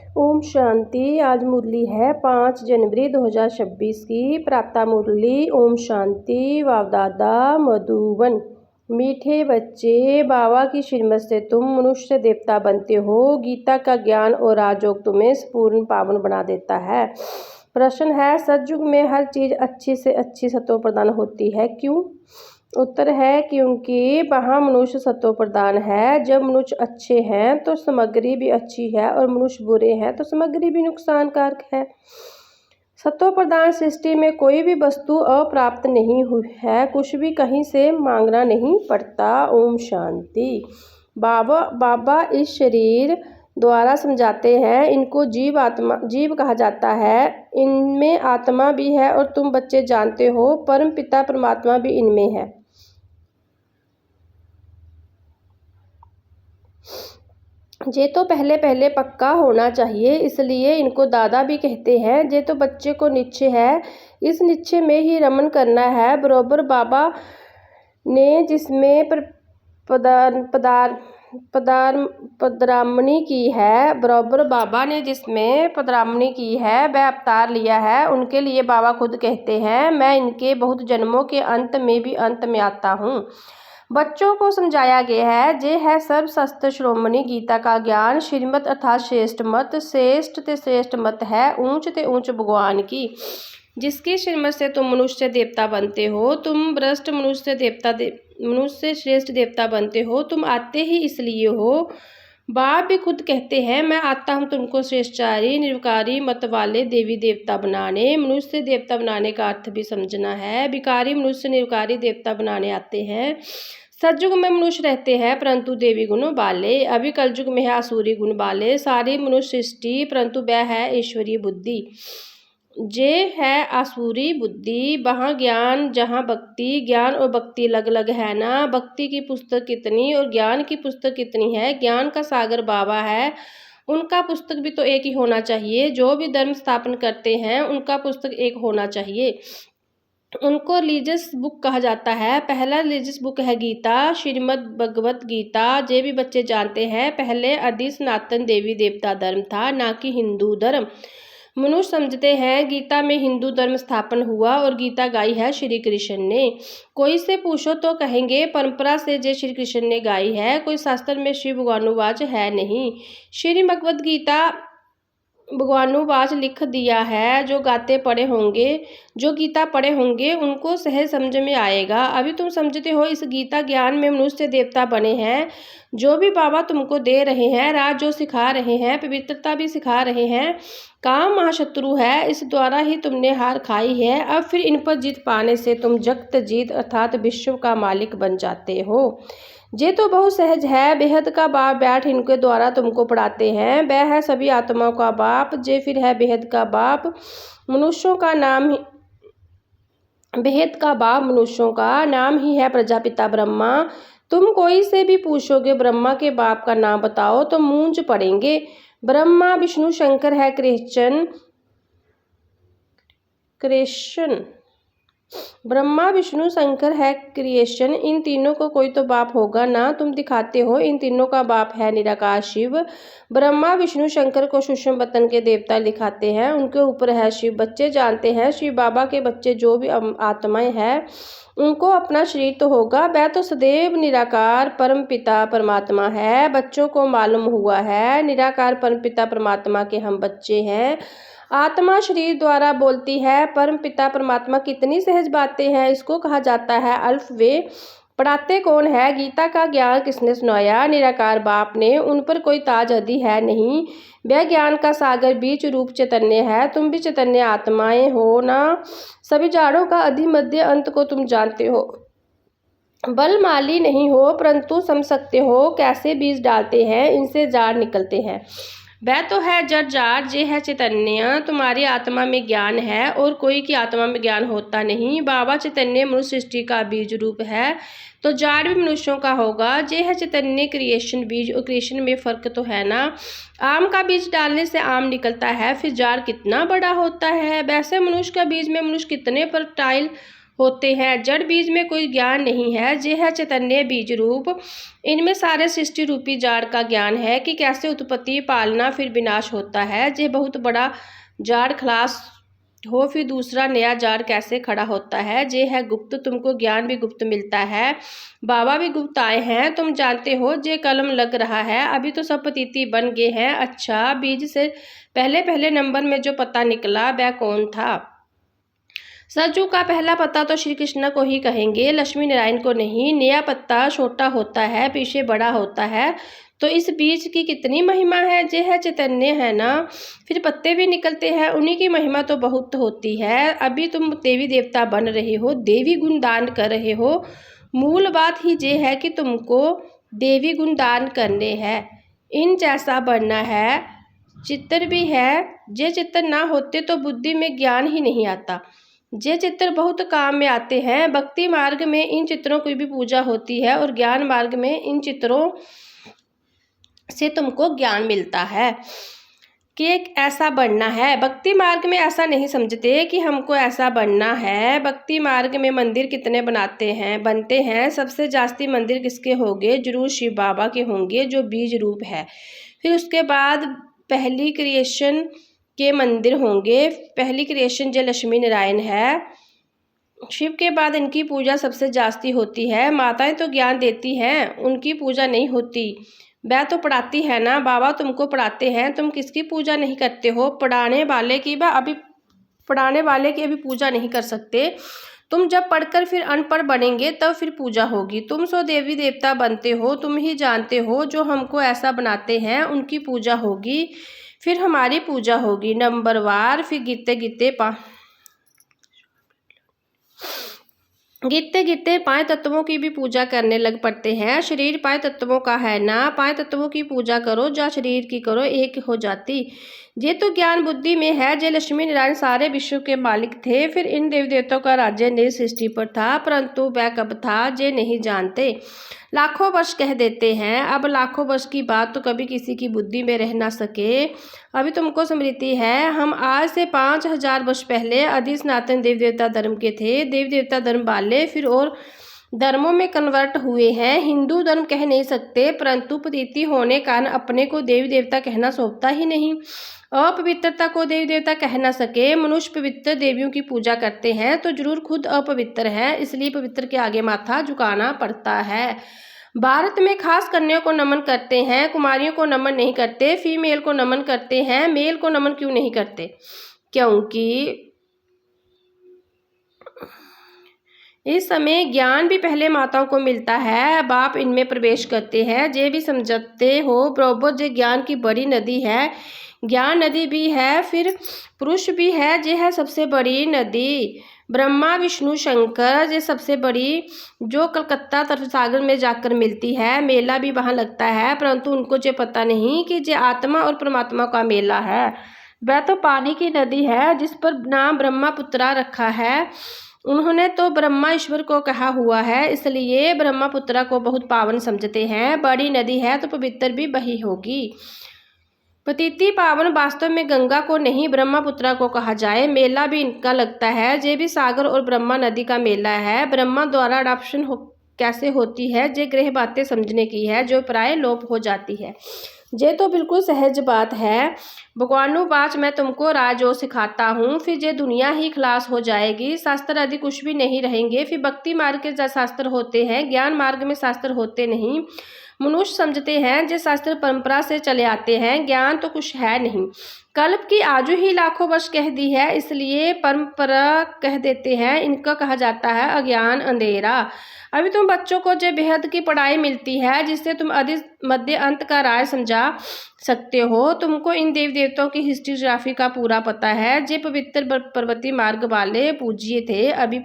ओम शांति। आज मुरली है 5 जनवरी 2026 की। प्रातः मुरली। ओम शांति। वावदादा मधुबन। मीठे बच्चे, बाबा की श्रीमत से तुम मनुष्य देवता बनते हो। गीता का ज्ञान और राजयोग तुम्हें पूर्ण पावन बना देता है। प्रश्न है, सतयुग में हर चीज अच्छी से अच्छी सतो प्रदान होती है, क्यों? उत्तर है, क्योंकि वहाँ मनुष्य सतो प्रधान है। जब मनुष्य अच्छे हैं तो सामग्री भी अच्छी है और मनुष्य बुरे हैं तो सामग्री भी नुकसानकारक है। सतो प्रधान सृष्टि में कोई भी वस्तु अप्राप्त नहीं हुई है, कुछ भी कहीं से मांगना नहीं पड़ता। ओम शांति। बाबा इस शरीर द्वारा समझाते हैं, इनको जीव कहा जाता है। इनमें आत्मा भी है और तुम बच्चे जानते हो परम पिता परमात्मा भी इनमें है। ये तो पहले पहले पक्का होना चाहिए, इसलिए इनको दादा भी कहते हैं। ये तो बच्चे को निश्चय है, इस निश्चय में ही रमन करना है। बरोबर बाबा ने जिसमें पदरामणी की है, बरोबर बाबा ने जिसमें पदरामणी की है वह अवतार लिया है। उनके लिए बाबा खुद कहते हैं, मैं इनके बहुत जन्मों के अंत में भी अंत में आता हूँ। बच्चों को समझाया गया है, जे है सर्वशास्त्र श्रोमणी गीता का ज्ञान। श्रीमत अर्थात श्रेष्ठ मत, श्रेष्ठ ते श्रेष्ठ मत है, ऊंच ते ऊंच भगवान की। जिसकी श्रीमत से तुम मनुष्य देवता बनते हो, तुम भ्रष्ट मनुष्य श्रेष्ठ देवता बनते हो। तुम आते ही इसलिए हो। बाप भी खुद कहते हैं, मैं आता हूँ तुमको श्रेष्ठचारी निर्विकारी मत वाले देवी देवता बनाने। मनुष्य देवता बनाने का अर्थ भी समझना है। विकारी मनुष्य निर्विकारी देवता बनाने आते हैं। सतयुग में मनुष्य रहते हैं परंतु देवी गुणों वाले। अभी कलयुग में है आसुरी गुण वाले। सारी मनुष्य सृष्टि परंतु वह है ईश्वरीय बुद्धि। जे है आसुरी बुद्धि, वहाँ ज्ञान जहाँ भक्ति। ज्ञान और भक्ति अलग अलग है ना। भक्ति की पुस्तक कितनी और ज्ञान की पुस्तक कितनी है। ज्ञान का सागर बाबा है, उनका पुस्तक भी तो एक ही होना चाहिए। जो भी धर्म स्थापन करते हैं उनका पुस्तक एक होना चाहिए। उनको रिलीजियस बुक कहा जाता है। पहला रिलीजियस बुक है गीता, श्रीमद् भगवत गीता। जे भी बच्चे जानते हैं, पहले आदि सनातन देवी देवता धर्म था, ना कि हिंदू धर्म। मनुष्य समझते हैं गीता में हिंदू धर्म स्थापन हुआ और गीता गाई है श्री कृष्ण ने। कोई से पूछो तो कहेंगे परंपरा से जे श्री कृष्ण ने गाई है, कोई शास्त्र में श्री भगवानुवाच है नहीं। श्री भगवत गीता भगवानुवाच लिख दिया है। जो गीता पढ़े होंगे उनको सहज समझ में आएगा। अभी तुम समझते हो इस गीता ज्ञान में मनुष्य देवता बने हैं। जो भी बाबा तुमको दे रहे हैं, राज जो सिखा रहे हैं, पवित्रता भी सिखा रहे हैं। काम महाशत्रु है, इस द्वारा ही तुमने हार खाई है। अब फिर इन पर जीत पाने से तुम जगत जीत अर्थात विश्व का मालिक बन जाते हो। ये तो बहुत सहज है। बेहद का बाप बैठ इनके द्वारा तुमको पढ़ाते हैं। वह है सभी आत्माओं का बाप। जे फिर है बेहद का बाप। मनुष्यों का नाम ही बेहद का बाप मनुष्यों का नाम ही है प्रजापिता ब्रह्मा। तुम कोई से भी पूछोगे ब्रह्मा के बाप का नाम बताओ तो मूंझ पड़ेंगे। ब्रह्मा विष्णु शंकर है क्रिएशन। ब्रह्मा विष्णु शंकर है क्रिएशन। इन तीनों को कोई तो बाप होगा ना, तुम दिखाते हो। इन तीनों का बाप है निराकार शिव। ब्रह्मा विष्णु शंकर को सूक्ष्म वतन के देवता दिखाते हैं, उनके ऊपर है शिव। बच्चे जानते हैं शिव बाबा के बच्चे जो भी आत्माएं हैं उनको अपना शरीर तो होगा, वह तो सदैव निराकार परम पिता परमात्मा है। बच्चों को मालूम हुआ है निराकार परम पिता परमात्मा के हम बच्चे हैं। आत्मा शरीर द्वारा बोलती है। परम पिता परमात्मा कितनी सहज बातें हैं, इसको कहा जाता है अल्फ वे। पढ़ाते कौन है? गीता का ज्ञान किसने सुनाया? निराकार बाप ने। उन पर कोई ताज आदि है नहीं। वह ज्ञान का सागर बीच रूप चैतन्य है। तुम भी चैतन्य आत्माएं हो ना। सभी जाड़ों का आदि मध्य अंत को तुम जानते हो। बल माली नहीं हो परंतु समझ सकते हो कैसे बीज डालते हैं, इनसे जाड़ निकलते हैं। वह तो है जड़ जाड़, जे है चैतन्य। तुम्हारी आत्मा में ज्ञान है और कोई की आत्मा में ज्ञान होता नहीं। बाबा चैतन्य मनुष्य सृष्टि का बीज रूप है तो जाड़ भी मनुष्यों का होगा। जे है चैतन्य क्रिएशन बीज और क्रिएशन में फर्क तो है ना। आम का बीज डालने से आम निकलता है, फिर जाड़ कितना बड़ा होता है। वैसे मनुष्य का बीज में मनुष्य कितने फर्टाइल होते हैं। जड़ बीज में कोई ज्ञान नहीं है, जे है चैतन्य बीज रूप। इनमें सारे सृष्टि रूपी जाड़ का ज्ञान है कि कैसे उत्पत्ति, पालना, फिर विनाश होता है। जे बहुत बड़ा जाड़ खलास हो, फिर दूसरा नया जाड़ कैसे खड़ा होता है। जे है गुप्त, तुमको ज्ञान भी गुप्त मिलता है। बाबा भी गुप्त आए हैं, तुम जानते हो। जे कलम लग रहा है, अभी तो सब पतीती बन गए हैं। अच्छा, बीज से पहले पहले नंबर में जो पता निकला वह कौन था? सज्जू का पहला पत्ता तो श्री कृष्ण को ही कहेंगे, लक्ष्मी नारायण को नहीं। नया पत्ता छोटा होता है, पीछे बड़ा होता है। तो इस बीज की कितनी महिमा है। जे है चैतन्य है ना, फिर पत्ते भी निकलते हैं, उन्हीं की महिमा तो बहुत होती है। अभी तुम देवी देवता बन रहे हो, देवी गुण दान कर रहे हो। मूल बात ही ये है कि तुमको देवी गुण दान करने हैं, इन जैसा बनना है। चित्र भी है, जे चित्र ना होते तो बुद्धि में ज्ञान ही नहीं आता। ये चित्र बहुत काम में आते हैं। भक्ति मार्ग में इन चित्रों की भी पूजा होती है और ज्ञान मार्ग में इन चित्रों से तुमको ज्ञान मिलता है कि एक ऐसा बनना है। भक्ति मार्ग में ऐसा नहीं समझते कि हमको ऐसा बनना है। भक्ति मार्ग में मंदिर कितने बनते हैं। सबसे जास्ती मंदिर किसके होंगे? जरूर शिव बाबा के होंगे, जो बीज रूप है। फिर उसके बाद पहली क्रिएशन के मंदिर होंगे। पहली क्रिएशन जय लक्ष्मी नारायण है। शिव के बाद इनकी पूजा सबसे जास्ती होती है। माताएं तो ज्ञान देती हैं, उनकी पूजा नहीं होती। वह तो पढ़ाती है ना, बाबा तुमको पढ़ाते हैं, तुम किसकी पूजा नहीं करते हो? पढ़ाने वाले की अभी पूजा नहीं कर सकते। तुम जब पढ़कर फिर अनपढ़ बनेंगे तब फिर पूजा होगी। तुम सो देवी देवता बनते हो, तुम ही जानते हो। जो हमको ऐसा बनाते हैं उनकी पूजा होगी, फिर हमारी पूजा होगी नंबरवार। फिर गिरते गिरते पांच तत्वों की भी पूजा करने लग पड़ते हैं। शरीर पांच तत्वों का है ना, पांच तत्वों की पूजा करो, जा शरीर की करो, एक हो जाती। ये तो ज्ञान बुद्धि में है। जय लक्ष्मी नारायण सारे विश्व के मालिक थे। फिर इन देवी देवताओं का राज्य नई सृष्टि पर था, परंतु वह कब था ये नहीं जानते। लाखों वर्ष कह देते हैं। अब लाखों वर्ष की बात तो कभी किसी की बुद्धि में रह ना सके। अभी तुमको स्मृति है, हम आज से 5000 वर्ष पहले आदि सनातन देव देवता धर्म के थे। देव देवता धर्म वाले फिर और धर्मों में कन्वर्ट हुए हैं। हिंदू धर्म कह नहीं सकते, परंतु पतिती होने कारण अपने को देवी देवता कहना शोभता ही नहीं। अपवित्रता को देवी देवता कह ना सके। मनुष्य पवित्र देवियों की पूजा करते हैं तो जरूर खुद अपवित्र है, इसलिए पवित्र के आगे माथा झुकाना पड़ता है। भारत में खास कन्याओं को नमन करते हैं, कुमारियों को नमन नहीं करते। फीमेल को नमन करते हैं, मेल को नमन क्यों नहीं करते? क्योंकि इस समय ज्ञान भी पहले माताओं को मिलता है, बाप इनमें प्रवेश करते हैं। जे भी समझते हो बरोबर, जे ज्ञान की बड़ी नदी है। ज्ञान नदी भी है, फिर पुरुष भी है। जे है सबसे बड़ी नदी। ब्रह्मा विष्णु शंकर ये सबसे बड़ी, जो कलकत्ता तरसागर में जाकर मिलती है। मेला भी वहाँ लगता है, परंतु उनको ये पता नहीं कि ये आत्मा और परमात्मा का मेला है। वह तो पानी की नदी है जिस पर नाम ब्रह्मपुत्रा रखा है। उन्होंने तो ब्रह्मा ईश्वर को कहा हुआ है, इसलिए ब्रह्मपुत्रा को बहुत पावन समझते हैं। बड़ी नदी है तो पवित्र भी वही होगी। पतिती पावन वास्तव में गंगा को नहीं ब्रह्मपुत्रा को कहा जाए। मेला भी इनका लगता है, ये भी सागर और ब्रह्मा नदी का मेला है। ब्रह्मा द्वारा अडॉप्शन कैसे होती है, ये गृह बातें समझने की है, जो प्राय लोप हो जाती है। ये तो बिल्कुल सहज बात है। भगवानु बाच मैं तुमको राजो सिखाता हूँ, फिर ये दुनिया ही खलास हो जाएगी। शास्त्र आदि कुछ भी नहीं रहेंगे। फिर भक्ति मार्ग के शास्त्र होते हैं, ज्ञान मार्ग में शास्त्र होते नहीं। मनुष्य समझते हैं जो शास्त्र परंपरा से चले आते हैं, ज्ञान तो कुछ है नहीं। कल्प की आयु ही लाखों वर्ष कह दी है, इसलिए परंपरा कह देते हैं। इनका कहा जाता है अज्ञान अंधेरा। अभी तुम बच्चों को जो बेहद की पढ़ाई मिलती है, जिससे तुम अधिक मध्य अंत का राय समझा सकते हो। तुमको इन देव देवताओं की हिस्ट्री ज्योग्राफी का पूरा पता है। जे पवित्र पर्वती मार्ग वाले पूज्य थे, अभी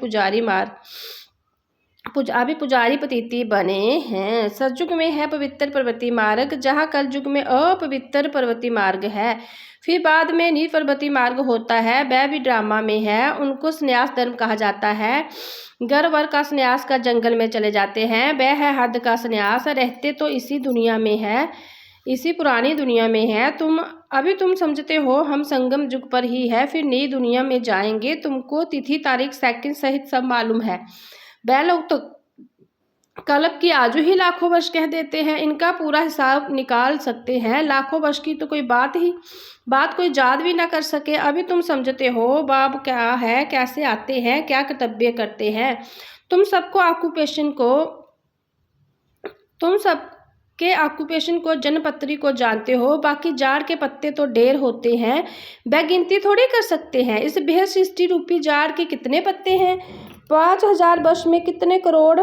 पुजारी पतिती बने हैं। सतयुग में है पवित्र पर्वती मार्ग, जहाँ कल युग में अपवित्र पर्वती मार्ग है। फिर बाद में निर्पर्वती मार्ग होता है, वह भी ड्रामा में है। उनको संन्यास धर्म कहा जाता है। गर्वर का संन्यास का जंगल में चले जाते हैं, वह है हद का संन्यास। रहते तो इसी दुनिया में है, इसी पुरानी दुनिया में है। तुम समझते हो हम संगम युग पर ही है, फिर नई दुनिया में जाएंगे। तुमको तिथि तारीख सेकंड सहित सब मालूम है। वह लोग तो कल्प की आजू ही लाखों वर्ष कह देते हैं, इनका पूरा हिसाब निकाल सकते हैं। लाखों वर्ष की तो कोई बात कोई याद भी ना कर सके। अभी तुम समझते हो बाप क्या है, कैसे आते हैं, क्या कर्तव्य करते हैं। तुम सबके ऑक्यूपेशन को जनपत्री को जानते हो। बाकी जाड़ के पत्ते तो ढेर होते हैं, वह गिनती थोड़ी कर सकते हैं। इस बेहद सृष्टि रूपी जाड़ के कितने पत्ते हैं? 5000 वर्ष में कितने करोड़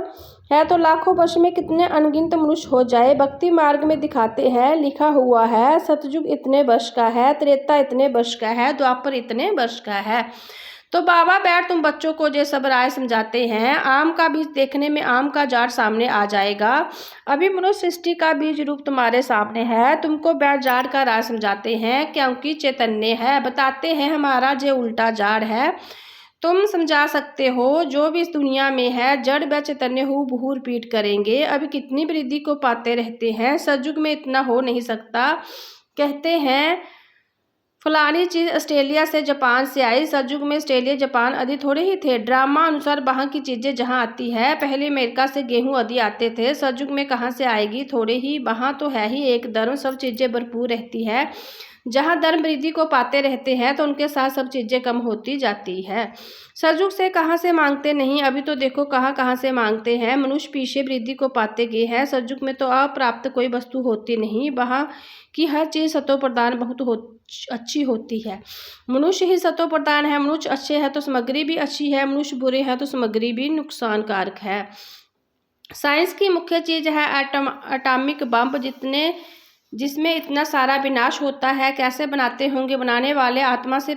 है, तो लाखों वर्ष में कितने अनगिनत मनुष्य हो जाए। भक्ति मार्ग में दिखाते हैं, लिखा हुआ है सतयुग इतने वर्ष का है, त्रेता इतने वर्ष का है, द्वापर इतने वर्ष का है। तो बाबा बैठ तुम बच्चों को जो सब राय समझाते हैं। आम का बीज देखने में आम का जाड़ सामने आ जाएगा। अभी मनुष्य सृष्टि का बीज रूप तुम्हारे सामने है। तुमको बैठ जाड़ का राय समझाते हैं, क्योंकि चैतन्य है। बताते हैं हमारा जो उल्टा जाड़ है। तुम समझा सकते हो जो भी इस दुनिया में है, जड़ व चैतन्य हूबहू रिपीट करेंगे। अभी कितनी वृद्धि को पाते रहते हैं, सतयुग में इतना हो नहीं सकता। कहते हैं फलानी चीज़ ऑस्ट्रेलिया से जापान से आई। सतयुग में ऑस्ट्रेलिया जापान आदि थोड़े ही थे। ड्रामा अनुसार वहाँ की चीज़ें जहाँ आती है, पहले अमेरिका से गेहूँ आदि आते थे। सतयुग में कहाँ से आएगी, थोड़े ही। वहाँ तो है ही एक धर्म, सब चीज़ें भरपूर रहती है। जहाँ धर्म वृद्धि को पाते रहते हैं तो उनके साथ सब चीज़ें कम होती जाती है। सतयुग से कहाँ से मांगते नहीं, अभी तो देखो कहाँ से मांगते हैं। मनुष्य पीछे वृद्धि को पाते गए हैं। सतयुग में तो अप्राप्त कोई वस्तु होती नहीं, वहाँ की हर चीज़ सतो प्रधान बहुत अच्छी होती है। मनुष्य ही सतो प्रधान है। मनुष्य अच्छे हैं तो सामग्री भी अच्छी है, मनुष्य बुरे हैं तो सामग्री भी नुकसानकारक है। साइंस की मुख्य चीज़ है एटॉमिक बम, जिसमें इतना सारा विनाश होता है। कैसे बनाते होंगे? बनाने वाली आत्मा में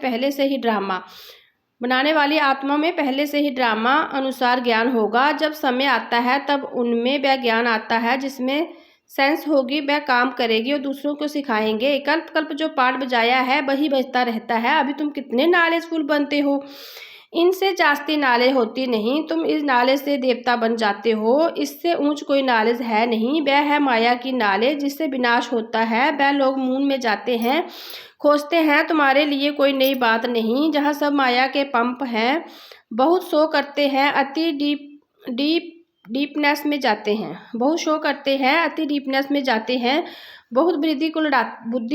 पहले से ही ड्रामा अनुसार ज्ञान होगा। जब समय आता है तब उनमें वह ज्ञान आता है जिसमें सेंस होगी, वह काम करेगी और दूसरों को सिखाएंगे। कल्प जो पाठ बजाया है वही बजता रहता है। अभी तुम कितने नॉलेजफुल बनते हो, इनसे जास्ती नॉलेज होती नहीं। तुम इस नॉलेज से देवता बन जाते हो। इससे ऊंच कोई नॉलेज है नहीं, वह है माया की नॉलेज जिससे विनाश होता है। वह लोग मून में जाते हैं, खोजते हैं। तुम्हारे लिए कोई नई बात नहीं। जहाँ सब माया के पंप हैं, बहुत शो करते हैं, अति डीपनेस में जाते हैं। बहुत बुद्धि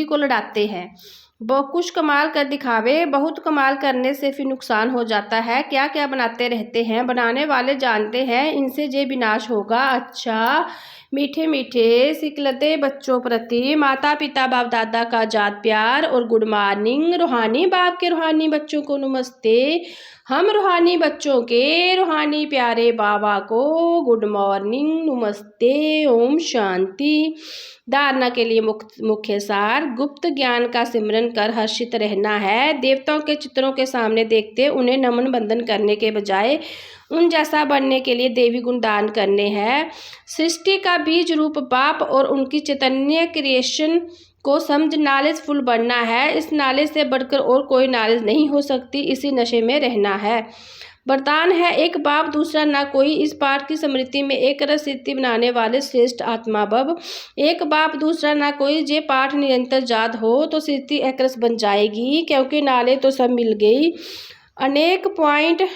को लड़ाते हैं। बहुत कुछ कमाल कर दिखावे। बहुत कमाल करने से फिर नुकसान हो जाता है। क्या क्या बनाते रहते हैं, बनाने वाले जानते हैं इनसे जे विनाश होगा। अच्छा मीठे मीठे सिकलते बच्चों प्रति माता पिता बाप दादा का जात प्यार और गुड मॉर्निंग। रूहानी बाप के रूहानी बच्चों को नमस्ते। हम रूहानी बच्चों के रूहानी प्यारे बाबा को गुड मॉर्निंग, नमस्ते, ओम शांति। धारणा के लिए मुख्य सार, गुप्त ज्ञान का सिमरन कर हर्षित रहना है। देवताओं के चित्रों के सामने देखते उन्हें नमन बंदन करने के बजाय उन जैसा बनने के लिए देवी गुण दान करने हैं। सृष्टि का बीज रूप बाप और उनकी चैतन्य क्रिएशन को समझ नॉलेजफुल बनना है। इस नॉलेज से बढ़कर और कोई नॉलेज नहीं हो सकती। इसी नशे में रहना है। वरदान है एक बाप दूसरा ना कोई। इस पाठ की स्मृति में एक रस सिद्धि बनाने वाले श्रेष्ठ आत्मा बब। एक बाप दूसरा ना कोई। जे पाठ निरंतर याद हो तो सिद्धि एक रस बन जाएगी, क्योंकि नाले तो सब मिल गई। अनेक पॉइंट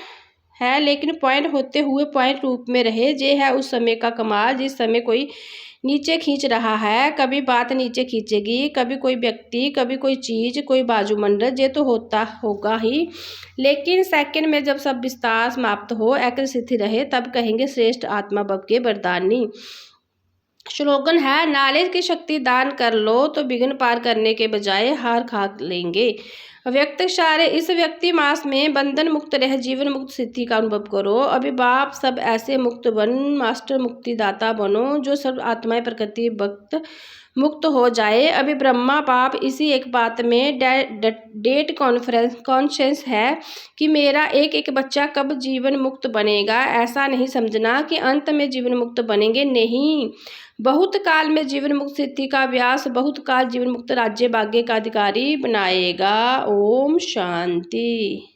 है लेकिन पॉइंट होते हुए पॉइंट रूप में रहे। जे है उस समय का कमाल, जिस समय कोई नीचे खींच रहा है। कभी बात नीचे खींचेगी, कभी कोई व्यक्ति, कभी कोई चीज़, कोई बाजूमंडल। ये तो होता होगा ही, लेकिन सेकंड में जब सब विस्तार समाप्त हो, एक स्थिति रहे, तब कहेंगे श्रेष्ठ आत्मा बब के वरदानी। स्लोगन है नॉलेज की शक्ति दान कर लो तो विघ्न पार करने के बजाय हार खा लेंगे। व्यक्ति सारे इस व्यक्ति मास में बंधन मुक्त रह जीवन मुक्त स्थिति का अनुभव करो। अभी बाप सब ऐसे मुक्त बन, मास्टर मुक्तिदाता बनो जो सब आत्माएं प्रकृति भक्त मुक्त हो जाए। अभी ब्रह्मा बाप इसी एक बात में डेट कॉन्शियस है कि मेरा एक एक बच्चा कब जीवन मुक्त बनेगा। ऐसा नहीं समझना कि अंत में जीवन मुक्त बनेंगे, नहीं। बहुत काल में जीवन मुक्त स्थिति का अभ्यास बहुत काल जीवन मुक्त राज्य भाग्य का अधिकारी बनाएगा। ओम शांति।